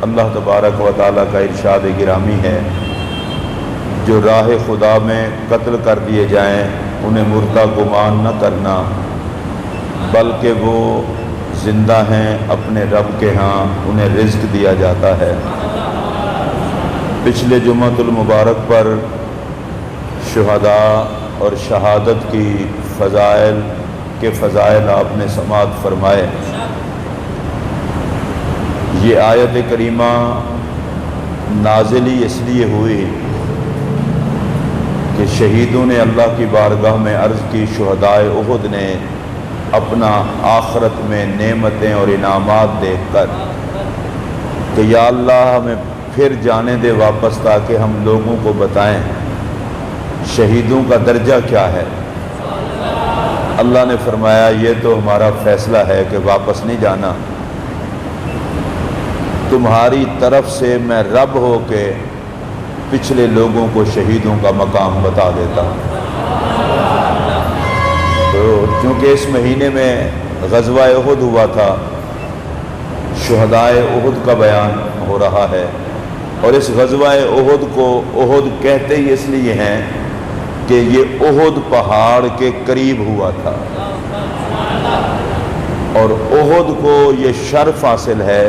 اللہ تبارک و تعالیٰ کا ارشاد گرامی ہے، جو راہ خدا میں قتل کر دیے جائیں انہیں مردہ گمان نہ کرنا، بلکہ وہ زندہ ہیں اپنے رب کے ہاں، انہیں رزق دیا جاتا ہے۔ پچھلے جمعۃ المبارک پر شہداء اور شہادت کی فضائل آپ نے سماعت فرمائے۔ یہ آیت کریمہ نازل ہی اس لیے ہوئی کہ شہیدوں نے اللہ کی بارگاہ میں عرض کی، شہداء احد نے اپنا آخرت میں نعمتیں اور انعامات دیکھ کر کہ یا اللہ ہمیں پھر جانے دے واپس تاکہ ہم لوگوں کو بتائیں شہیدوں کا درجہ کیا ہے۔ اللہ نے فرمایا یہ تو ہمارا فیصلہ ہے کہ واپس نہیں جانا، تمہاری طرف سے میں رب ہو کے پچھلے لوگوں کو شہیدوں کا مقام بتا دیتا ہوں۔ تو چونکہ اس مہینے میں غزوہ احد ہوا تھا، شہداء احد کا بیان ہو رہا ہے، اور اس غزوہ احد کو احد کہتے ہی اس لیے ہیں کہ یہ احد پہاڑ کے قریب ہوا تھا، اور احد کو یہ شرف حاصل ہے۔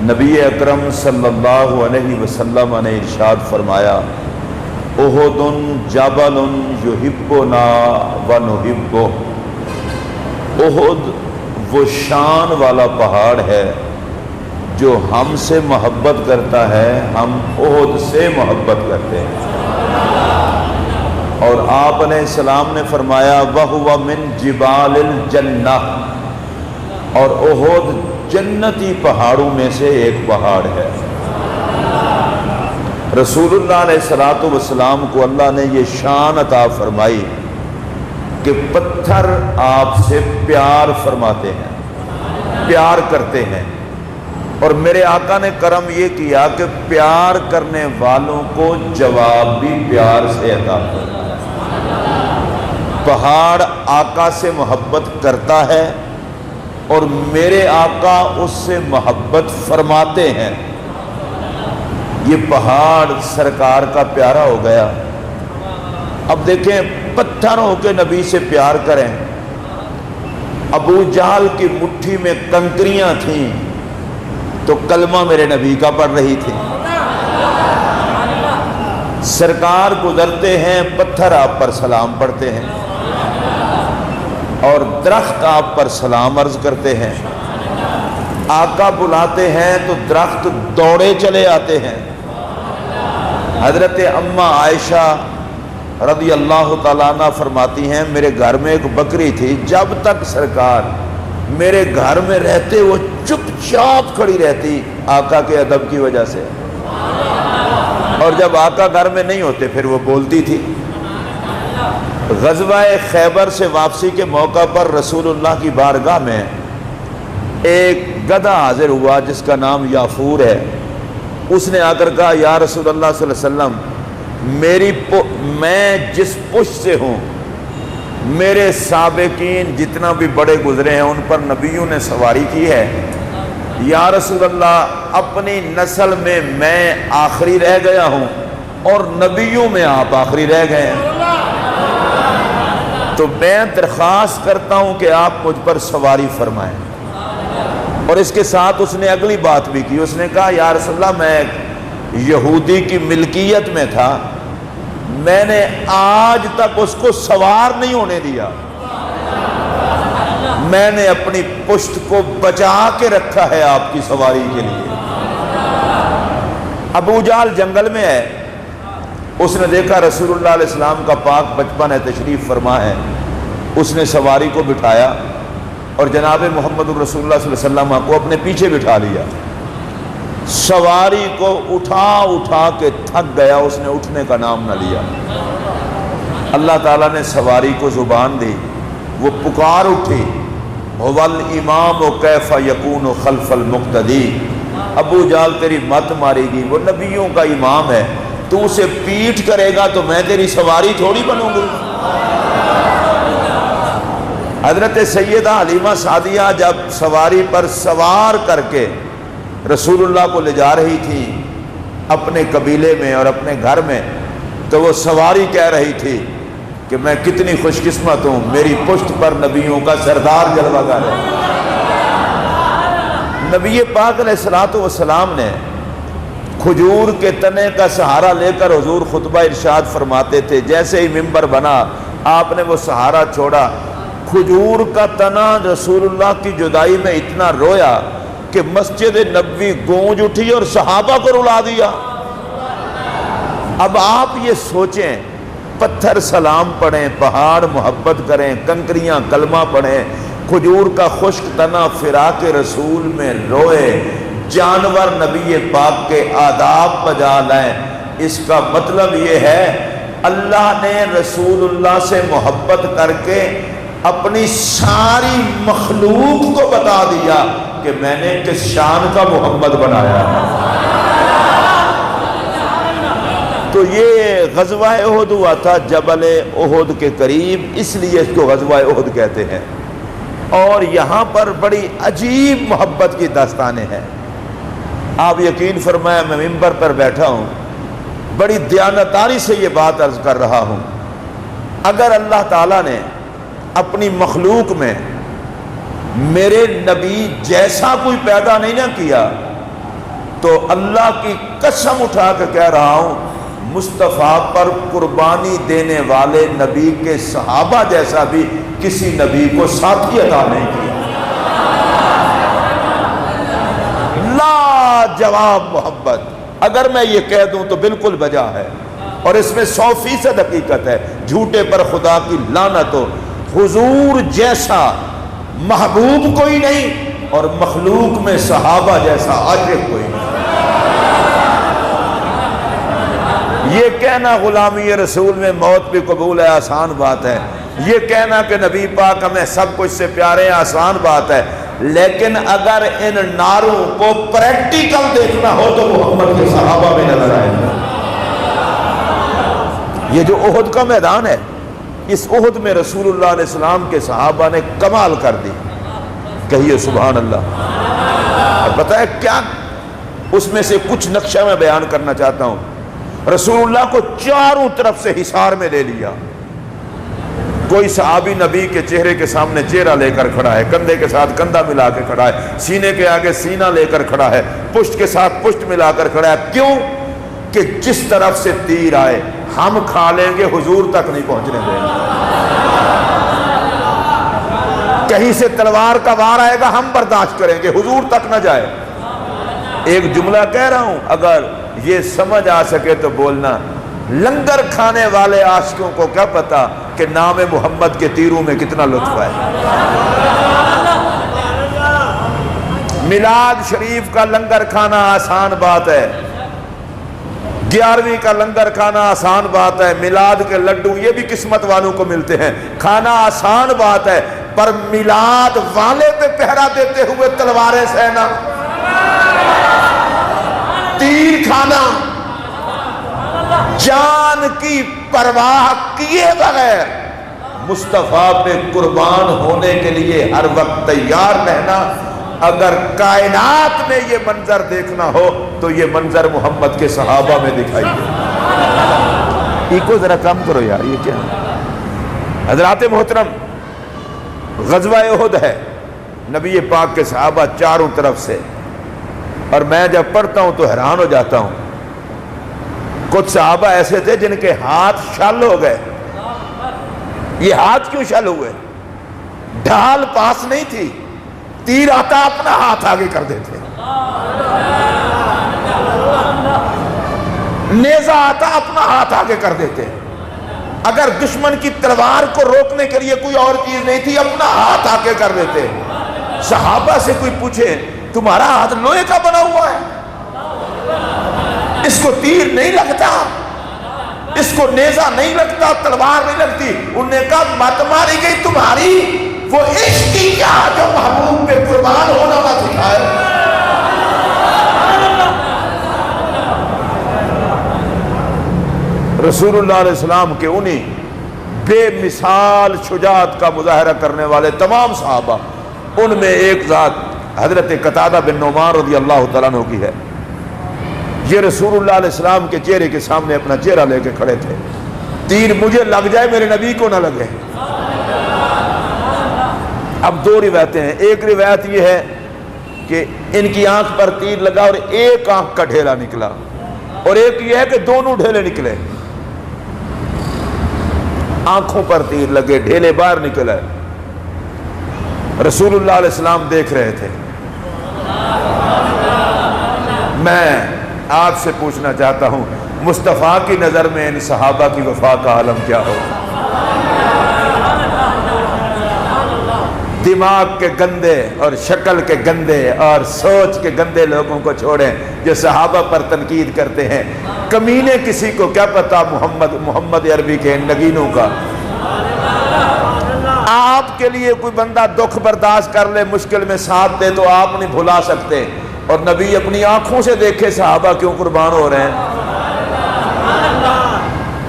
نبی اکرم صلی اللہ علیہ وسلم نے ارشاد فرمایا، احد جبل یحبنا ونحبہ، احد وہ شان والا پہاڑ ہے جو ہم سے محبت کرتا ہے، ہم احد سے محبت کرتے ہیں۔ اور آپ علیہ السلام نے فرمایا وَهُوَ مِن جِبَالِ الْجَنَّةِ، اور احد جنتی پہاڑوں میں سے ایک پہاڑ ہے۔ رسول اللہ علیہ الصلوۃ والسلام کو اللہ نے یہ شان عطا فرمائی کہ پتھر آپ سے پیار فرماتے ہیں، پیار کرتے ہیں، اور میرے آقا نے کرم یہ کیا کہ پیار کرنے والوں کو جواب بھی پیار سے عطا فرمایا۔ پہاڑ آقا سے محبت کرتا ہے اور میرے آقا اس سے محبت فرماتے ہیں۔ یہ پہاڑ سرکار کا پیارا ہو گیا۔ اب دیکھیں، پتھر ہو کے نبی سے پیار کریں۔ ابو جہل کی مٹھی میں کنکریاں تھیں تو کلمہ میرے نبی کا پڑھ رہی تھی۔ سرکار گزرتے ہیں، پتھر آپ پر سلام پڑھتے ہیں، اور درخت آپ پر سلام عرض کرتے ہیں۔ آقا بلاتے ہیں تو درخت دوڑے چلے آتے ہیں۔ حضرت اماں عائشہ رضی اللہ تعالیٰ عنہ فرماتی ہیں، میرے گھر میں ایک بکری تھی، جب تک سرکار میرے گھر میں رہتے وہ چپ چاپ کھڑی رہتی آقا کے ادب کی وجہ سے، اور جب آقا گھر میں نہیں ہوتے پھر وہ بولتی تھی۔ غزوہ خیبر سے واپسی کے موقع پر رسول اللہ کی بارگاہ میں ایک گدھا حاضر ہوا جس کا نام یافور ہے۔ اس نے آ کر کہا، یا رسول اللہ صلی اللہ علیہ وسلم، میں جس پشت سے ہوں، میرے سابقین جتنا بھی بڑے گزرے ہیں ان پر نبیوں نے سواری کی ہے، یا رسول اللہ اپنی نسل میں آخری رہ گیا ہوں اور نبیوں میں آپ آخری رہ گئے ہیں، تو میں درخواست کرتا ہوں کہ آپ مجھ پر سواری فرمائیں۔ اور اس کے ساتھ اس نے اگلی بات بھی کی، اس نے کہا، یا رسول اللہ میں یہودی کی ملکیت میں تھا، میں نے آج تک اس کو سوار نہیں ہونے دیا، میں نے اپنی پشت کو بچا کے رکھا ہے آپ کی سواری کے لیے۔ ابو جہل جنگل میں ہے، اس نے دیکھا رسول اللہ علیہ السلام کا پاک بچپن ہے، تشریف فرما ہے، اس نے سواری کو بٹھایا اور جناب محمد الرسول اللہ صلی اللہ علیہ وسلم کو اپنے پیچھے بٹھا لیا۔ سواری کو اٹھا کے تھک گیا، اس نے اٹھنے کا نام نہ لیا۔ اللہ تعالیٰ نے سواری کو زبان دی، وہ پکار اٹھی، هو الامام کیف یکون خلف المقتدی، ابو جہل تیری مت مارے گی، وہ نبیوں کا امام ہے، تو اسے پیٹ کرے گا تو میں تیری سواری تھوڑی بنوں گی۔ حضرت سیدہ حلیمہ سعدیہ جب سواری پر سوار کر کے رسول اللہ کو لے جا رہی تھی اپنے قبیلے میں اور اپنے گھر میں، تو وہ سواری کہہ رہی تھی کہ میں کتنی خوش قسمت ہوں، میری پشت پر نبیوں کا سردار جلوہ گر ہے۔ نبی پاک علیہ الصلوۃ والسلام نے کھجور کے تنے کا سہارا لے کر حضور خطبہ ارشاد فرماتے تھے، جیسے ہی ممبر بنا آپ نے وہ سہارا چھوڑا، کھجور کا تنا رسول اللہ کی جدائی میں اتنا رویا کہ مسجد نبوی گونج اٹھی اور صحابہ کو رلا دیا۔ اب آپ یہ سوچیں، پتھر سلام پڑھیں، پہاڑ محبت کریں، کنکریاں کلمہ پڑھیں، کھجور کا خشک تنا فراق رسول میں روئے، جانور نبی پاک کے آداب بجا لائیں، اس کا مطلب یہ ہے اللہ نے رسول اللہ سے محبت کر کے اپنی ساری مخلوق کو بتا دیا کہ میں نے کس شان کا محمد بنایا ہے۔ تو یہ غزوہ احد ہوا تھا جبل احد کے قریب، اس لیے اس کو غزوہ احد کہتے ہیں۔ اور یہاں پر بڑی عجیب محبت کی داستانیں ہیں۔ آپ یقین فرمائیں، میں ممبر پر بیٹھا ہوں، بڑی دیانتداری سے یہ بات عرض کر رہا ہوں، اگر اللہ تعالیٰ نے اپنی مخلوق میں میرے نبی جیسا کوئی پیدا نہیں نہ کیا تو اللہ کی قسم اٹھا کے کہہ رہا ہوں، مصطفیٰ پر قربانی دینے والے نبی کے صحابہ جیسا بھی کسی نبی کو ساتھی عطا نہیں کیا۔ لا جواب محبت، اگر میں یہ کہہ دوں تو بالکل بجا ہے، اور اس میں 100% حقیقت ہے، جھوٹے پر خدا کی لعنت ہو۔ حضور جیسا محبوب کوئی نہیں اور مخلوق میں صحابہ جیسا عاشق کوئی نہیں۔ یہ کہنا غلامی رسول میں موت بھی قبول ہے، آسان بات ہے۔ یہ کہنا کہ نبی پاک ہمیں سب کچھ سے پیارے ہیں، آسان بات ہے۔ لیکن اگر ان نعروں کو پریکٹیکل دیکھنا ہو تو محمد کے صحابہ میں نظر آئے گا۔ یہ جو احد کا میدان ہے، اس احد میں رسول اللہ علیہ السلام کے صحابہ نے کمال کر دی، کہیے سبحان اللہ۔ اب پتہ ہے کیا، اس میں سے کچھ نقشہ میں بیان کرنا چاہتا ہوں۔ رسول اللہ کو چاروں طرف سے حصار میں لے لیا، کوئی صحابی نبی کے چہرے کے سامنے چہرہ لے کر کھڑا ہے، کندھے کے ساتھ کندھا ملا کے کھڑا ہے، سینے کے آگے سینہ لے کر کھڑا ہے، پشت کے ساتھ پشت ملا کر کھڑا ہے۔ کیوں؟ کہ جس طرف سے تیر آئے ہم کھا لیں گے، حضور تک نہیں پہنچنے دیں گے۔ کہیں سے تلوار کا وار آئے گا ہم برداشت کریں گے، حضور تک نہ جائے۔ ایک جملہ کہہ رہا ہوں، اگر یہ سمجھ آ سکے تو بولنا، لنگر کھانے والے عاشقوں کو کیا پتا کہ نام محمد کے تیروں میں کتنا لطف ہے۔ میلاد شریف کا لنگر کھانا آسان بات ہے، 11ویں کا لنگر کھانا آسان بات ہے، میلاد کے لڈو یہ بھی قسمت والوں کو ملتے ہیں، کھانا آسان بات ہے، پر میلاد والے پہ پہرا دیتے ہوئے تلواریں سہنا، تیر کھانا، جان کی پرواہ کیے بغیر مصطفیٰ پہ قربان ہونے کے لیے ہر وقت تیار رہنا۔ اگر کائنات میں یہ منظر دیکھنا ہو تو یہ منظر محمد کے صحابہ میں دکھائی دے۔ ایکو ذرا کم کرو یار، یہ کیا حضرات محترم، غزوہ احد ہے، نبی پاک کے صحابہ چاروں طرف سے، اور میں جب پڑھتا ہوں تو حیران ہو جاتا ہوں۔ کچھ صحابہ ایسے تھے جن کے ہاتھ شل ہو گئے۔ یہ ہاتھ کیوں شل ہوئے؟ ڈھال پاس نہیں تھی، تیر آتا اپنا ہاتھ آگے کر دیتے، نیزہ آتا اپنا ہاتھ آگے کر دیتے۔ اگر دشمن کی تلوار کو روکنے کے لیے کوئی اور چیز نہیں تھی، اپنا ہاتھ آگے کر دیتے۔ صحابہ سے کوئی پوچھے تمہارا ہاتھ لوہے کا بنا ہوا ہے، اس کو تیر نہیں لگتا، اس کو نیزہ نہیں لگتا، تلوار نہیں لگتی۔ انہوں نے کہا مت ماری گئی تمہاری وہ عشق کی کیا جو محبوب پہ قربان ہونا نہ سکھائے۔ رسول اللہ علیہ السلام کے انہیں بے مثال شجاعت کا مظاہرہ کرنے والے تمام صحابہ، ان میں ایک ذات حضرت قتادہ بن نعمان رضی اللہ تعالیٰ عنہ کی ہے۔ یہ رسول اللہ علیہ السلام کے چہرے کے سامنے اپنا چہرہ لے کے کھڑے تھے، تیر مجھے لگ جائے میرے نبی کو نہ لگے۔ اب دو روایتیں ہیں، ایک روایت یہ ہے کہ ان کی آنکھ پر تیر لگا اور ایک آنکھ کا ڈھیلا نکلا، اور ایک یہ ہے کہ دونوں ڈھیلے نکلے، آنکھوں پر تیر لگے، ڈھیلے باہر نکلے۔ رسول اللہ علیہ السلام دیکھ رہے تھے۔ میں آپ سے پوچھنا چاہتا ہوں، مصطفیٰ کی نظر میں ان صحابہ کی وفا کا عالم کیا ہو؟ دماغ کے گندے اور شکل کے گندے اور سوچ کے گندے لوگوں کو چھوڑیں جو صحابہ پر تنقید کرتے ہیں۔ کمینے کسی کو کیا پتا محمد عربی کے نگینوں کا۔ آپ کے لیے کوئی بندہ دکھ برداشت کر لے، مشکل میں ساتھ دے تو آپ نہیں بھلا سکتے، اور نبی اپنی آنکھوں سے دیکھے صحابہ کیوں قربان ہو رہے ہیں۔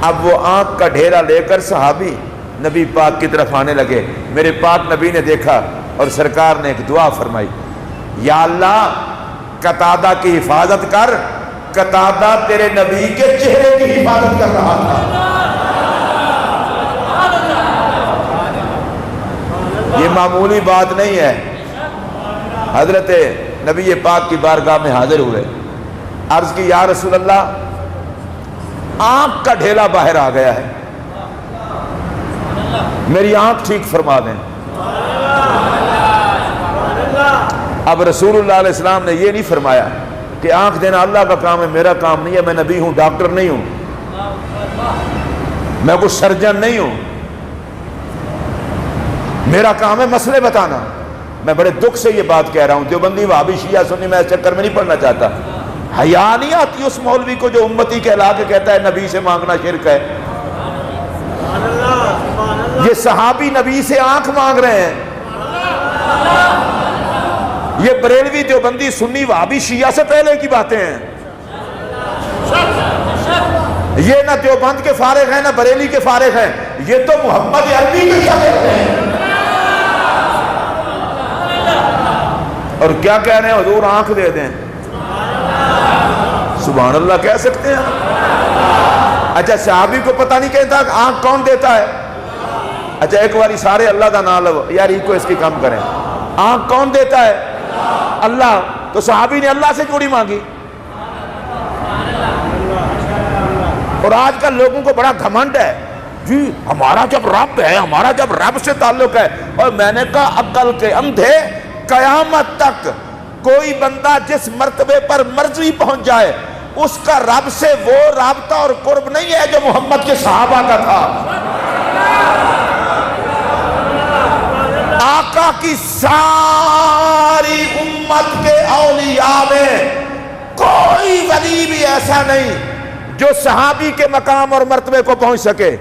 اب وہ آنکھ کا ڈھیرا لے کر صحابی نبی پاک کی طرف آنے لگے۔ میرے پاک نبی نے دیکھا اور سرکار نے ایک دعا فرمائی، یا اللہ قتادہ کی حفاظت کر، قتادہ تیرے نبی کے چہرے کی حفاظت کر رہا تھا۔ یہ معمولی بات نہیں ہے۔ حضرت نبی پاک کی بارگاہ میں حاضر ہوئے، عرض کی یا رسول اللہ آنکھ کا ڈھیلا باہر آ گیا ہے، میری آنکھ ٹھیک فرما دیں۔ اب رسول اللہ علیہ السلام نے یہ نہیں فرمایا کہ آنکھ دینا اللہ کا کام ہے، میرا کام نہیں ہے، میں نبی ہوں، ڈاکٹر نہیں ہوں، میں کوئی سرجن نہیں ہوں، میرا کام ہے مسئلے بتانا۔ میں بڑے دکھ سے یہ بات کہہ رہا ہوں، دیوبندی وہابی شیعہ سنی میں اس چکر میں نہیں پڑھنا چاہتا۔ حیا نہیں آتی اس مولوی کو جو امتی کہلا کے کہتا ہے نبی سے مانگنا شرک ہے۔ یہ صحابی نبی سے آنکھ مانگ رہے ہیں، یہ بریلوی دیوبندی سنی وہابی شیعہ سے پہلے کی باتیں ہیں۔ یہ نہ دیوبند کے فارغ ہیں نہ بریلی کے فارغ ہیں، یہ تو محمد عربی کے شاگرد ہیں۔ اور کیا کہہ رہے ہیں حضور آنکھ دے دیں؟ سبحان اللہ کہہ سکتے ہیں؟ اچھا صحابی کو پتہ نہیں کہتا آنکھ کون دیتا ہے؟ اچھا ایک باری سارے اللہ دا نام لو یار، ایک کو اس کی کم کریں۔ آنکھ کون دیتا ہے؟ اللہ۔ تو صحابی نے اللہ سے کیوں نہیں مانگی؟ اور آج کل لوگوں کو بڑا گھمنڈ ہے، جی ہمارا جب رب ہے، ہمارا جب رب سے تعلق ہے۔ اور میں نے کہا عقل کے اندھے، قیامت تک کوئی بندہ جس مرتبے پر مرضی پہنچ جائے اس کا رب سے وہ رابطہ اور قرب نہیں ہے جو محمد کے صحابہ کا تھا۔ آقا کی ساری امت کے اولیاء میں کوئی ولی بھی ایسا نہیں جو صحابی کے مقام اور مرتبے کو پہنچ سکے،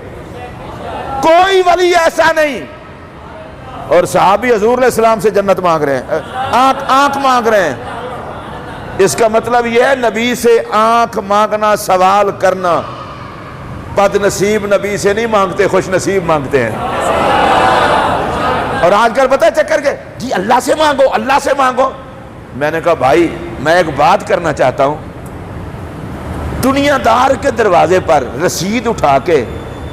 کوئی ولی ایسا نہیں۔ اور صحابی حضور علیہ السلام سے جنت مانگ رہے ہیں، آنکھ مانگ رہے ہیں۔ اس کا مطلب یہ ہے نبی سے آنکھ مانگنا، سوال کرنا، بد نصیب نبی سے نہیں مانگتے، خوش نصیب مانگتے ہیں۔ اور آج کل پتہ ہے چکر کے جی اللہ سے مانگو، اللہ سے مانگو۔ میں نے کہا بھائی میں ایک بات کرنا چاہتا ہوں، دنیا دار کے دروازے پر رسید اٹھا کے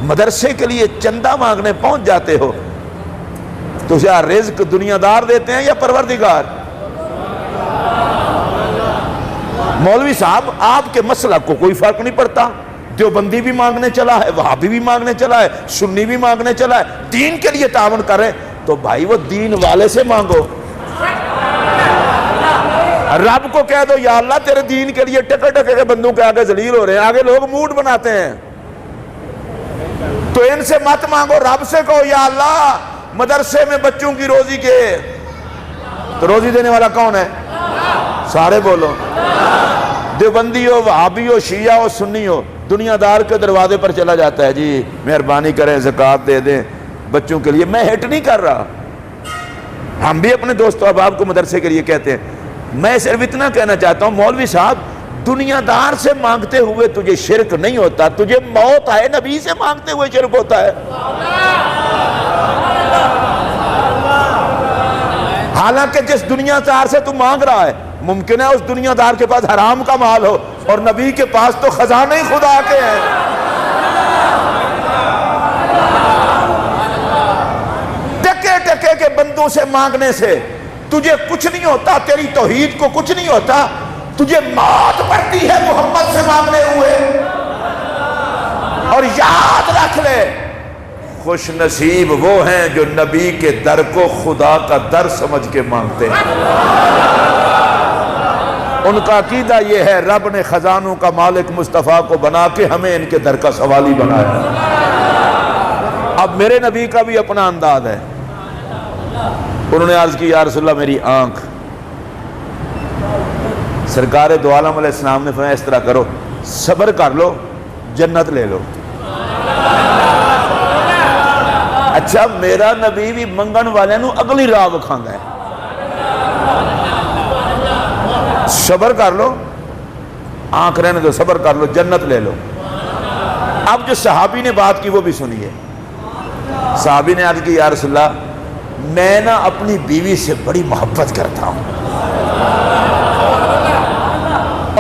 مدرسے کے لیے چندہ مانگنے پہنچ جاتے ہو تو کیا رزق دنیا دار دیتے ہیں یا پروردگار؟ مولوی صاحب آپ کے مسلک کو کوئی فرق نہیں پڑتا، دیوبندی بھی مانگنے چلا ہے، وہابی بھی مانگنے چلا ہے، سنی بھی مانگنے چلا ہے، دین کے لیے تعاون کریں تو بھائی وہ دین والے سے مانگو۔ رب کو کہہ دو یا اللہ تیرے دین کے لیے ٹکے ٹکے کے بندوں کے آگے ذلیل ہو رہے ہیں، آگے لوگ موڈ بناتے ہیں، تو ان سے مت مانگو، رب سے کہو یا اللہ مدرسے میں بچوں کی روزی کے، تو روزی دینے والا کون ہے؟ سارے بولو، دیوبندی ہو، وہابی ہو، شیعہ ہو، سنی ہو، دنیا دار کے دروازے پر چلا جاتا ہے، جی مہربانی کریں زکوٰۃ دے دیں بچوں کے لیے۔ میں ہٹ نہیں کر رہا، ہم بھی اپنے دوستوں احباب کو مدرسے کے لیے کہتے ہیں۔ میں صرف اتنا کہنا چاہتا ہوں مولوی صاحب دنیا دار سے مانگتے ہوئے تجھے شرک نہیں ہوتا، تجھے موت آئے نبی سے مانگتے ہوئے شرک ہوتا ہے۔ حالانکہ جس دنیا دار سے تو مانگ رہا ہے ممکن ہے اس دنیا دار کے پاس حرام کا مال ہو، اور نبی کے پاس تو خزانے خدا کے ہیں۔ ٹکے ٹکے کے بندوں سے مانگنے سے تجھے کچھ نہیں ہوتا، تیری توحید کو کچھ نہیں ہوتا، تجھے موت پڑتی ہے محمد سے مانگنے ہوئے۔ اور یاد رکھ لے، خوش نصیب وہ ہیں جو نبی کے در کو خدا کا در سمجھ کے مانگتے ہیں۔ ان کا عقیدہ یہ ہے رب نے خزانوں کا مالک مصطفیٰ کو بنا کے ہمیں ان کے در کا سوالی بنایا۔ اب میرے نبی کا بھی اپنا انداز ہے۔ انہوں نے عرض کی یا رسول اللہ میری آنکھ، سرکار دو عالم علیہ السلام نے فرمایا اس طرح کرو، صبر کر لو جنت لے لو۔ اچھا میرا نبی بھی منگن والے نو اگلی راہ وکھاندا ہے، صبر کر لو، آنکھ رہنے دو، صبر کر لو جنت لے لو۔ اب جو صحابی نے بات کی وہ بھی سنیے۔ صحابی نے عرض کی یا رسول اللہ میں نا اپنی بیوی سے بڑی محبت کرتا ہوں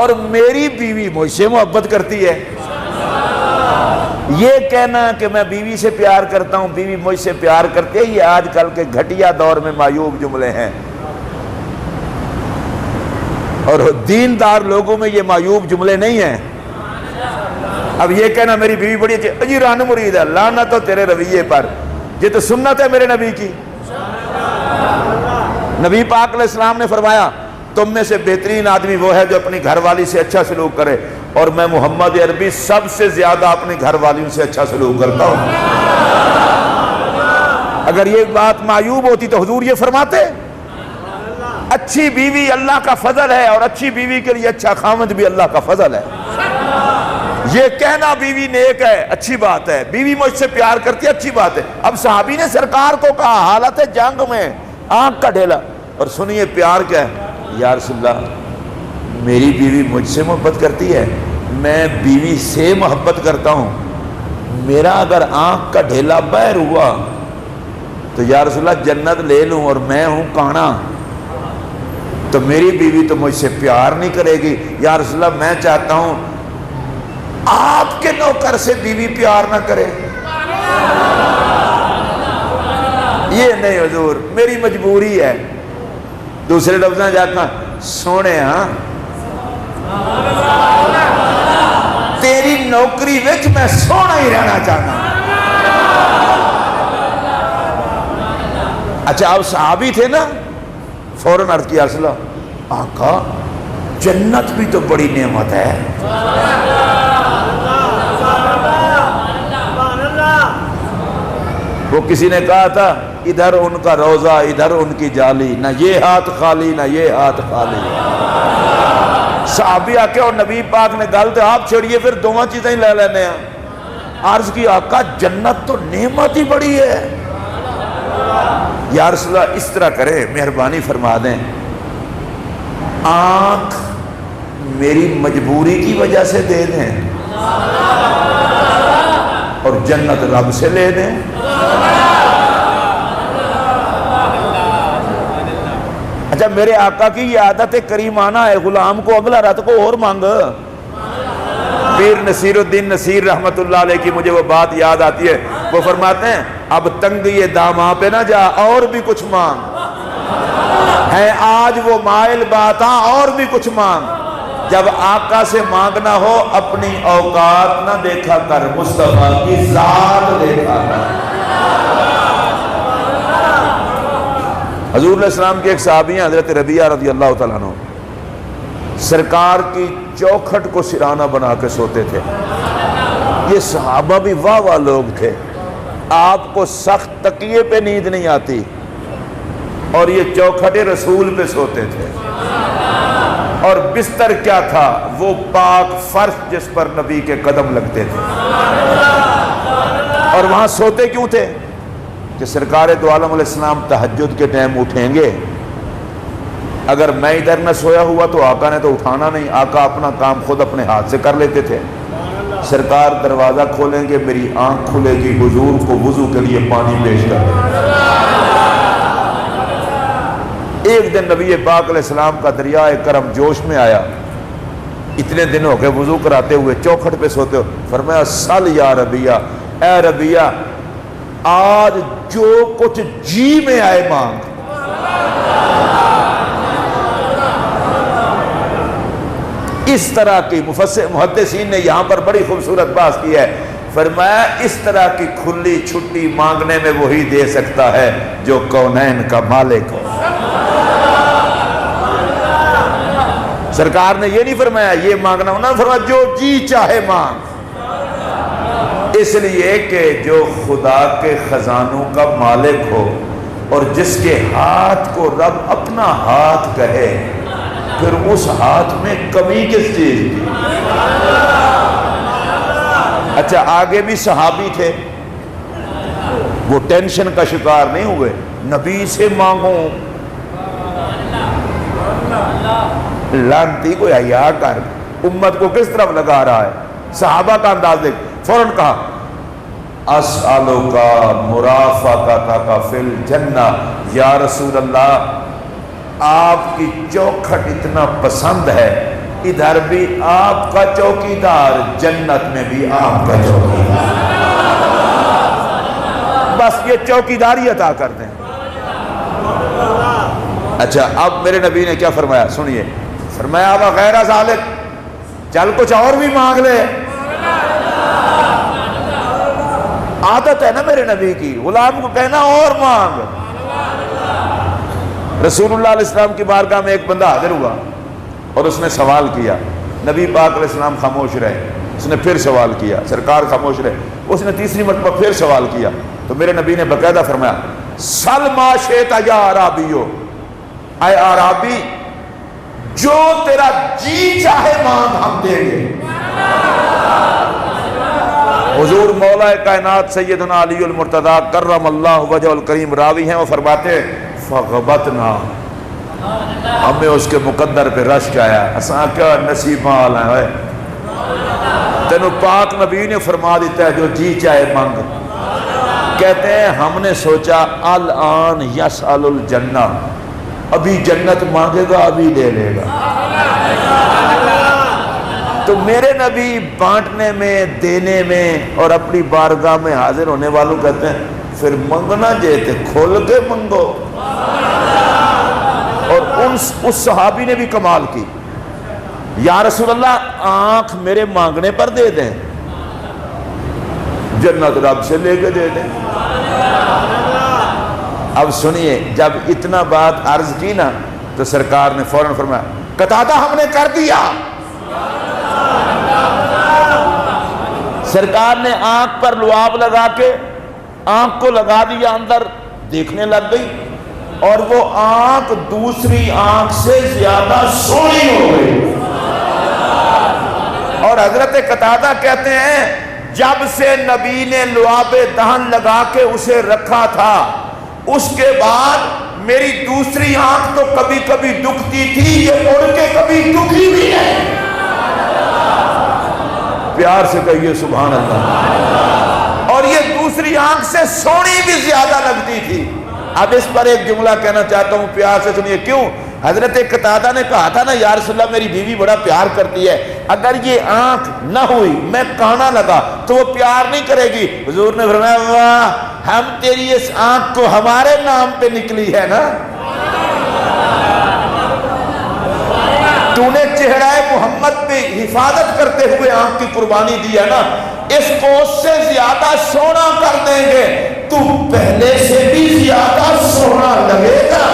اور میری بیوی مجھ سے محبت کرتی ہے۔ یہ کہنا کہ میں بیوی سے پیار کرتا ہوں بیوی مجھ سے پیار کرتی ہے، یہ آج کل کے گھٹیا دور میں معیوب جملے ہیں، اور دیندار لوگوں میں یہ معیوب جملے نہیں ہیں۔ اب یہ کہنا میری بیوی بڑی اچھی، اجی رن مرید ہے، لعنت ہو تیرے رویے پر، یہ تو سنت ہے میرے نبی کی۔ نبی پاک علیہ السلام نے فرمایا تم میں سے بہترین آدمی وہ ہے جو اپنی گھر والی سے اچھا سلوک کرے، اور میں محمد عربی سب سے زیادہ اپنی گھر والیوں سے اچھا سلوک کرتا ہوں۔ اگر یہ بات معیوب ہوتی تو حضور یہ فرماتے؟ اچھی بیوی اللہ کا فضل ہے، اور اچھی بیوی کے لیے اچھا خاوند بھی اللہ کا فضل ہے۔ یہ کہنا بیوی نیک ہے اچھی بات ہے، بیوی مجھ سے پیار کرتی ہے اچھی بات ہے۔ اب صحابی نے سرکار کو کہا حالت جنگ میں آنکھ کا ڈھیلا، اور سنیے پیار کیا ہے، یا رسول اللہ میری بیوی مجھ سے محبت کرتی ہے، میں بیوی سے محبت کرتا ہوں، میرا اگر آنکھ کا ڈھیلا بہر ہوا تو یا رسول اللہ جنت لے لوں، اور میں ہوں کانا تو میری بیوی تو مجھ سے پیار نہیں کرے گی۔ یا رسول اللہ میں چاہتا ہوں آپ کے نوکر سے بیوی پیار نہ کرے۔ یہ نہیں حضور میری مجبوری ہے۔ دوسرے لفظ میں جاتا سونے ہاں تیری نوکری وچ میں سونا ہی رہنا چاہتا ہوں۔ اچھا آپ صحابی تھے نا، فوراً عرض کیا رسول اللہ آقا جنت بھی تو بڑی نعمت ہے۔ وہ کسی نے کہا تھا ادھر ان کا روزہ ادھر ان کی جالی، نہ یہ ہاتھ خالی نہ یہ ہاتھ خالی۔ صحابی آکے اور نبی پاک نے گل تو آپ چھڑیے پھر دونوں چیزیں ہی لے لینے ہیں۔ عرض کی آقا جنت تو نعمت ہی بڑی ہے۔ یا رسول اللہ اس طرح کرے مہربانی فرما دیں، آنکھ میری مجبوری کی وجہ سے دے دیں اور جنت رب سے لے دیں۔ اچھا میرے آقا کی یہ عادت کریمانہ ہے، غلام کو اگلا رات کو اور مانگ۔ پیر نصیر الدین نصیر رحمت اللہ علیہ کی مجھے وہ بات یاد آتی ہے، وہ فرماتے ہیں اب تنگی داماں پہ نہ جا اور بھی کچھ مانگ، ہے آج وہ مائل باتاں اور بھی کچھ مانگ، جب آقا سے مانگنا ہو اپنی اوقات نہ دیکھا کر، مصطفیٰ کی ذات دیکھا کر۔ حضور علیہ السلام کے ایک صحابی ہیں حضرت ربیعہ رضی اللہ تعالیٰ عنہ، سرکار کی چوکھٹ کو سرانہ بنا کے سوتے تھے۔ یہ صحابہ بھی واہ واہ لوگ تھے، آپ کو سخت تکیے پہ نیند نہیں آتی اور یہ چوکھٹ رسول پہ سوتے تھے، اور بستر کیا تھا وہ پاک فرش جس پر نبی کے قدم لگتے تھے۔ اور وہاں سوتے کیوں تھے کہ سرکار دو عالم علیہ السلام تہجد کے ٹائم اٹھیں گے، اگر میں ادھر نہ سویا ہوا تو آقا نے تو اٹھانا نہیں، آقا اپنا کام خود اپنے ہاتھ سے کر لیتے تھے۔ سرکار دروازہ کھولیں گے میری آنکھ کھلے گی، حضور کو وضو کے لیے پانی پیش کر دیں۔ ایک دن نبی پاک علیہ السلام کا دریائے کرم جوش میں آیا، اتنے دن ہو گئے وضو کراتے ہوئے چوکھٹ پہ سوتے ہو، فرمایا سل یا ربیہ، اے ربیہ آج جو کچھ جی میں آئے مانگ۔ اس طرح کی محدثین نے یہاں پر بڑی خوبصورت بات کی ہے، فرمایا اس طرح کی کھلی چھٹی مانگنے میں وہی دے سکتا ہے جو کونین کا مالک ہو۔ سرکار نے یہ نہیں فرمایا یہ مانگنا، انہوں نے فرمایا جو جی چاہے مانگ، اس لیے کہ جو خدا کے خزانوں کا مالک ہو اور جس کے ہاتھ کو رب اپنا ہاتھ کہے، پھر اس ہاتھ میں کمی کس چیز کی؟ اچھا آگے بھی صحابی تھے، وہ ٹینشن کا شکار نہیں ہوئے، نبی سے مانگوں، لانتی کو حیا کر، امت کو کس طرف لگا رہا ہے۔ صحابہ کا انداز دیکھ، فوراً کہا اسألک مرافقتک فی الجنہ، یا رسول اللہ آپ کی چوکھٹ اتنا پسند ہے، ادھر بھی آپ کا چوکیدار، جنت میں بھی آپ کا چوکیدار، بس یہ چوکیداری عطا کر دیں۔ اچھا اب میرے نبی نے کیا فرمایا سنیے، فرمایا اب غیر ذالک، چل کچھ اور بھی مانگ لے۔ عادت ہے نا میرے نبی کی، غلام کو کہنا اور مانگ۔ رسول اللہ علیہ السلام کی بارگاہ میں ایک بندہ حاضر ہوا اور اس نے سوال کیا، نبی پاک علیہ السلام خاموش رہے، اس نے پھر سوال کیا، سرکار خاموش رہے، اس نے تیسری مرتبہ پھر سوال کیا، تو میرے نبی نے باقاعدہ فرمایا سل ما شئت یا عرابیو، اے عرابی جو تیرا جی چاہے مانگ ہم دیں گے۔ حضور مولا کائنات سیدنا علی المرتضیٰ کرم اللہ وجہ الکریم راوی ہیں، وہ فرماتے فغبتنا، ہمیں اس کے مقدر پہ رشک آیا، اساں کیا نصیب مال ہیں، تینوں پاک نبی نے فرما دیتا ہے جو جی چاہے مانگ۔ کہتے ہیں ہم نے سوچا الان یسأل الجنہ، ابھی جنت مانگے گا ابھی لے لے گا، تو میرے نبی بانٹنے میں، دینے میں اور اپنی بارگاہ میں حاضر ہونے والوں کہتے ہیں پھر منگنا جیتے کھول کے منگو۔ اور اس صحابی نے بھی کمال کی، یا رسول اللہ آنکھ میرے مانگنے پر دے دیں، جنت رب سے لے کے دے دیں۔ اب سنیے جب اتنا بات عرض کی نا تو سرکار نے فوراً فرمایا قطادہ ہم نے کر دیا۔ سرکار نے آنکھ پر لعاب لگا کے آنکھ کو لگا دیا، اندر دیکھنے لگ گئی اور وہ آنکھ دوسری آنکھ سے زیادہ سونی ہو گئی۔ اور حضرت قتادہ کہتے ہیں جب سے نبی نے لعاب دہن لگا کے اسے رکھا تھا اس کے بعد میری دوسری آنکھ تو کبھی کبھی دکھتی تھی، یہ اڑ کے کبھی دکھی بھی نہیں۔ پیار سے کہیے سبحان اللہ۔ اور یہ دوسری آنکھ سے سونی بھی زیادہ لگتی تھی۔ اب اس پر ایک جملہ کہنا چاہتا ہوں، پیار سے سنیے۔ کیوں؟ حضرت قتادہ نے کہا تھا نا یا رسول اللہ میری بیوی بڑا پیار کرتی ہے، اگر یہ آنکھ نہ ہوئی میں کانا لگا تو وہ پیار نہیں کرے گی۔ حضور نے فرمایا واہ، ہم تیری اس آنکھ کو ہمارے نام پہ نکلی ہے نا، تو نے چہرہ محمد پہ حفاظت کرتے ہوئے آنکھ کی قربانی دی ہے نا، اس کو اس سے زیادہ سونا کر دیں گے، تو پہلے سے بھی زیادہ سونا لگے گا۔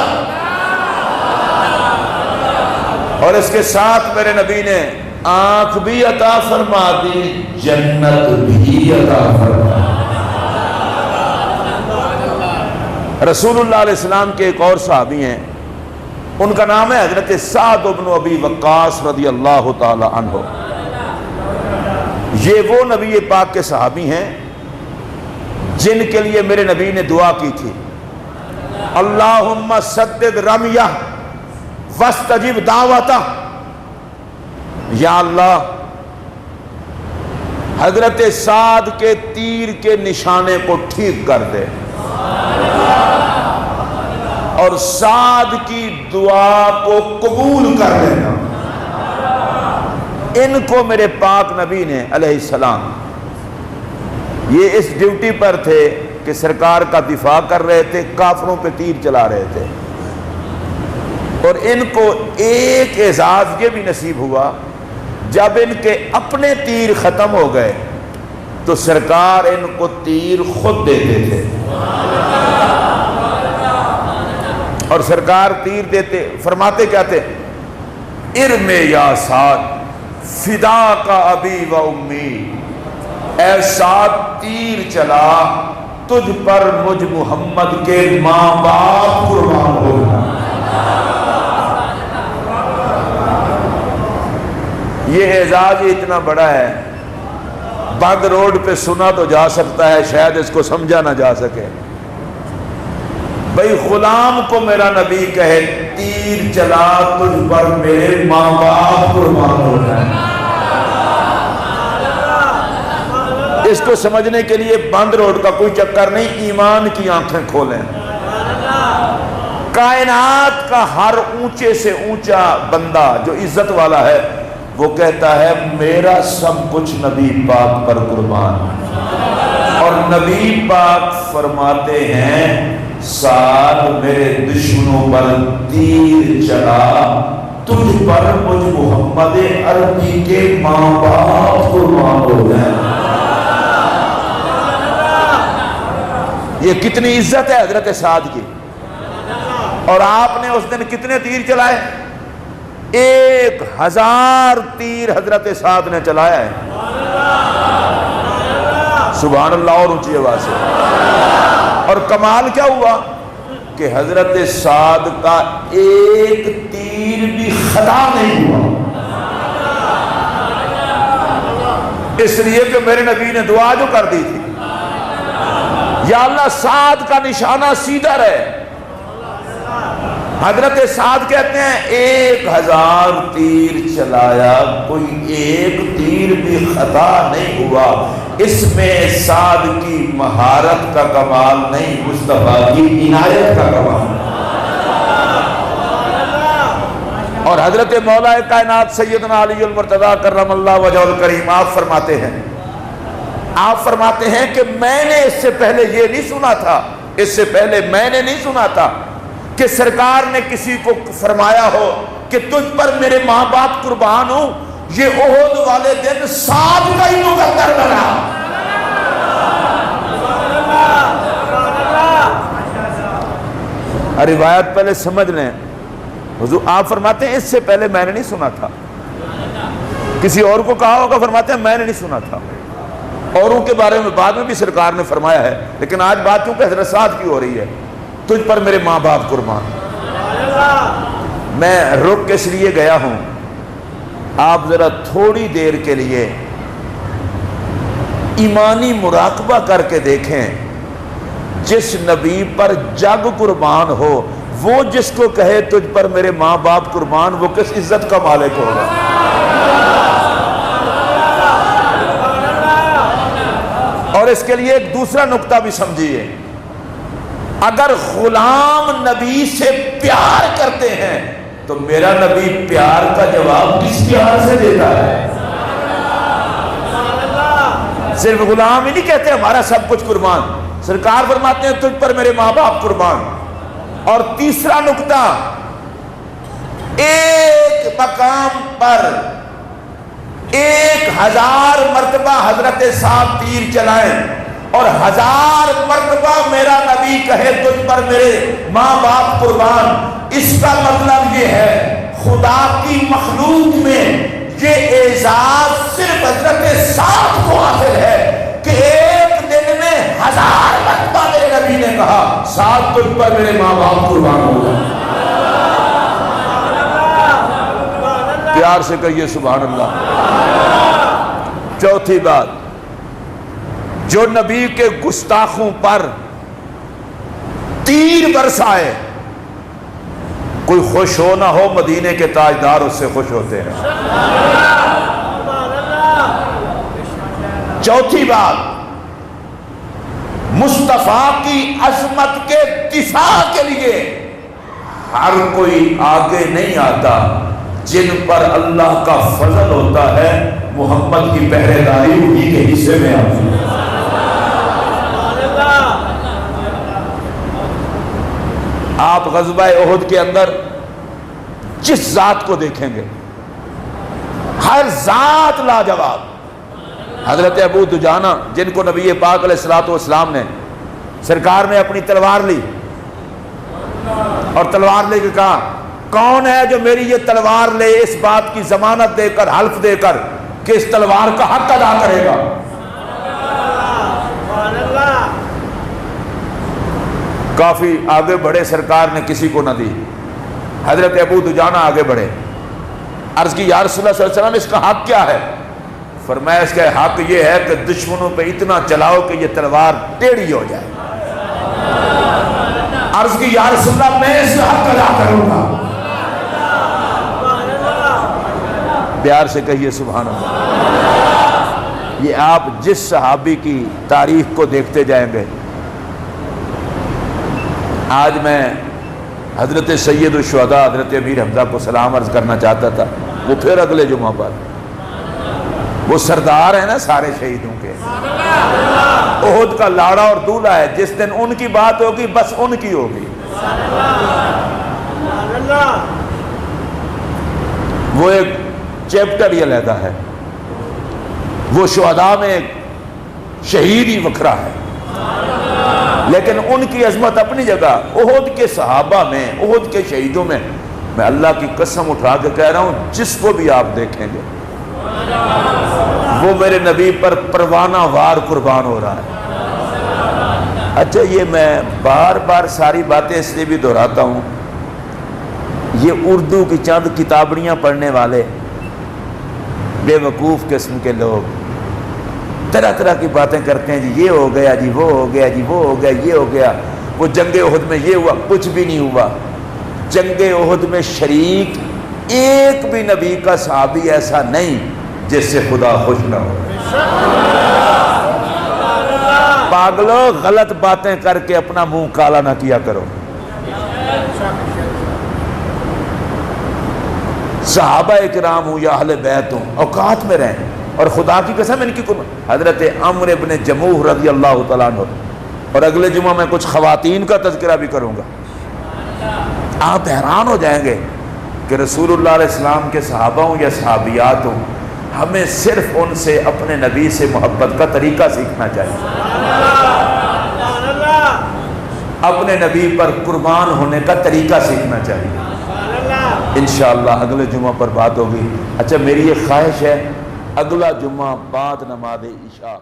اور اس کے ساتھ میرے نبی نے آنکھ بھی عطا فرما دی، جنت بھی عطا فرما دی۔ رسول اللہ علیہ السلام کے ایک اور صحابی ہیں، ان کا نام ہے حضرت سعد بن ابی وقاص رضی اللہ تعالی عنہ۔ یہ وہ نبی پاک کے صحابی ہیں جن کے لیے میرے نبی نے دعا کی تھی اللہم سدد رمیہ واستجب دعوتہ، یا اللہ حضرت سعد کے تیر کے نشانے کو ٹھیک کر دے اور سعد کی دعا کو قبول کر لینا۔ ان کو میرے پاک نبی نے علیہ السلام، یہ اس ڈیوٹی پر تھے کہ سرکار کا دفاع کر رہے تھے، کافروں پہ تیر چلا رہے تھے، اور ان کو ایک اعزاز یہ بھی نصیب ہوا، جب ان کے اپنے تیر ختم ہو گئے تو سرکار ان کو تیر خود دیتے تھے، اور سرکار تیر دیتے، فرماتے کیا تھے؟ ارم یا سعد فدا کا ابی و امی، اے سعد تیر چلا، تجھ پر مجھ محمد کے ماں باپ قربان ہو گئے۔ یہ اعزاز اتنا بڑا ہے، بند روڈ پہ سنا تو جا سکتا ہے، شاید اس کو سمجھا نہ جا سکے۔ بھئی غلام کو میرا نبی کہے تیر چلا، تجھ پر میرے ماں باپ قربان ہو جائیں، اس کو سمجھنے کے لیے بند روڈ کا کوئی چکر نہیں، ایمان کی آنکھیں کھولیں۔ کائنات کا ہر اونچے سے اونچا بندہ جو عزت والا ہے وہ کہتا ہے میرا سب کچھ نبی پاک پر قربان، اور نبی پاک فرماتے ہیں سعد میرے دشمنوں پر تیر چلا، تجھ پر مجھ محمد عربی کے ماں باپ قربان ہو جائیں۔ یہ کتنی عزت ہے حضرت سعد کی، اور آپ نے اس دن کتنے تیر چلائے؟ 1000 تیر حضرت سعد نے چلایا ہے، سبحان اللہ، اور اونچی آواز سے۔ اور کمال کیا ہوا کہ حضرت سعد کا ایک تیر بھی خطا نہیں ہوا، اس لیے کہ میرے نبی نے دعا جو کر دی تھی، یا اللہ سعد کا نشانہ سیدھا رہے۔ حضرت سعد کہتے ہیں 1000 تیر چلایا، کوئی ایک تیر بھی خطا نہیں ہوا، اس میں سعد کی مہارت کا کمال نہیں، مصطفیٰ کی عنایت کا کمال۔ اور حضرت مولا کائنات سیدنا علی المرتضیٰ کرم اللہ وجہہ الکریم آپ فرماتے ہیں کہ میں نے اس سے پہلے یہ نہیں سنا تھا، اس سے پہلے میں نے نہیں سنا تھا کہ سرکار نے کسی کو فرمایا ہو کہ تجھ پر میرے ماں باپ قربان ہوں۔ یہ احد والے دن سعد کا ہی مقدر بنا۔ روایت پہلے سمجھ لیں، حضور آپ فرماتے ہیں اس سے پہلے میں نے نہیں سنا تھا، کسی اور کو کہا ہوگا، فرماتے ہیں میں نے نہیں سنا تھا، اوروں کے بارے میں بعد میں بھی سرکار نے فرمایا ہے، لیکن آج بات کیونکہ حضرت سعد کی ہو رہی ہے، تجھ پر میرے ماں باپ قربان۔ میں رک کے اس لیے گیا ہوں، آپ ذرا تھوڑی دیر کے لیے ایمانی مراقبہ کر کے دیکھیں، جس نبی پر جگ قربان ہو، وہ جس کو کہے تجھ پر میرے ماں باپ قربان، وہ کس عزت کا مالک ہوگا۔ اور اس کے لیے ایک دوسرا نقطہ بھی سمجھیے، اگر غلام نبی سے پیار کرتے ہیں تو میرا نبی پیار کا جواب کس پیار سے دیتا ہے؟ صرف غلام ہی نہیں کہتے ہمارا سب کچھ قربان، سرکار فرماتے ہیں تجھ پر میرے ماں باپ قربان۔ اور تیسرا نقطہ، ایک مقام پر 1000 مرتبہ حضرت سعد تیر چلائیں اور 1000 مرتبہ میرا نبی کہے تجھ پر میرے ماں باپ قربان، اس کا مطلب یہ ہے خدا کی مخلوق میں یہ اعزاز صرف حضرت سعد کو حاصل ہے کہ ایک دن میں 1000 مرتبہ میرے نبی نے کہا سعد تجھ پر میرے ماں باپ قربان ہو گئے۔ پیار سے کہیے سبحان اللہ۔ چوتھی بات، جو نبی کے گستاخوں پر تیر برسائے، کوئی خوش ہو نہ ہو، مدینے کے تاجدار اس سے خوش ہوتے ہیں۔ چوتھی بات، مصطفیٰ کی عظمت کے دفاع کے لیے ہر کوئی آگے نہیں آتا، جن پر اللہ کا فضل ہوتا ہے محمد کی پہرے داری انہی کے حصے میں آتی ہے۔ آپ غزوہ احد کے اندر جس ذات کو دیکھیں گے ہر ذات لاجواب۔ حضرت ابو دجانہ جن کو نبی پاک علیہ الصلوۃ والسلام نے سرکار نے اپنی تلوار لی اور تلوار لے کے کہا کون ہے جو میری یہ تلوار لے اس بات کی ضمانت دے کر حلف دے کر کہ اس تلوار کا حق ادا کرے گا۔ کافی آگے بڑھے، سرکار نے کسی کو نہ دی۔ حضرت ابو دجانہ آگے بڑھے، عرض کی یا رسول اللہ صلی اللہ علیہ وسلم اس کا حق کیا ہے؟ فرمایا اس کا حق یہ ہے کہ دشمنوں پہ اتنا چلاؤ کہ یہ تلوار ٹیڑھی ہو جائے۔ عرض کی یا رسول اللہ میں اس کا حق ادا کروں گا۔ پیار سے کہیے سبحان اللہ۔ یہ آپ جس صحابی کی تاریخ کو دیکھتے جائیں گے، آج میں حضرت سید الشہداء حضرت امیر حمزہ کو سلام عرض کرنا چاہتا تھا، وہ پھر اگلے جمعہ پر، وہ سردار ہیں نا سارے شہیدوں کے، احد کا لاڑا اور دولہا ہے، جس دن ان کی بات ہوگی بس ان کی ہوگی۔ وہ ایک چیپٹر ہی علیحدہ ہے، وہ شہداء میں ایک شہید ہی وکھرا ہے، لیکن ان کی عظمت اپنی جگہ۔ احد کے صحابہ میں، احد کے شہیدوں میں، میں اللہ کی قسم اٹھا کے کہہ رہا ہوں جس کو بھی آپ دیکھیں گے وہ میرے نبی پر پروانہ وار قربان ہو رہا ہے۔ اچھا یہ میں بار بار ساری باتیں اس لیے بھی دہراتا ہوں، یہ اردو کی چند کتابڑیاں پڑھنے والے بے وقوف قسم کے لوگ طرح طرح کی باتیں کرتے ہیں، جی یہ ہو گیا، جی وہ ہو گیا، جی وہ ہو گیا، یہ ہو گیا، وہ جنگ احد میں یہ ہوا، کچھ بھی نہیں ہوا۔ جنگ احد میں شریک ایک بھی نبی کا صحابی ایسا نہیں جس سے خدا خوش نہ ہو۔ پاگلو غلط باتیں کر کے اپنا منہ کالا نہ کیا کرو۔ صحابہ اکرام ہوں یا اہل بیت ہوں اوقات میں رہیں، اور خدا کی قسم ان کی حضرت عمرو بن جموح رضی اللہ تعالیٰ عنہ، اور اگلے جمعہ میں کچھ خواتین کا تذکرہ بھی کروں گا۔ آپ حیران ہو جائیں گے کہ رسول اللہ علیہ السلام کے صحابہ ہوں یا صحابیات ہوں، ہمیں صرف ان سے اپنے نبی سے محبت کا طریقہ سیکھنا چاہیے، اپنے نبی پر قربان ہونے کا طریقہ سیکھنا چاہیے۔ انشاءاللہ اگلے جمعہ پر بات ہوگی۔ اچھا میری یہ خواہش ہے اگلا جمعہ بعد نماز عشاء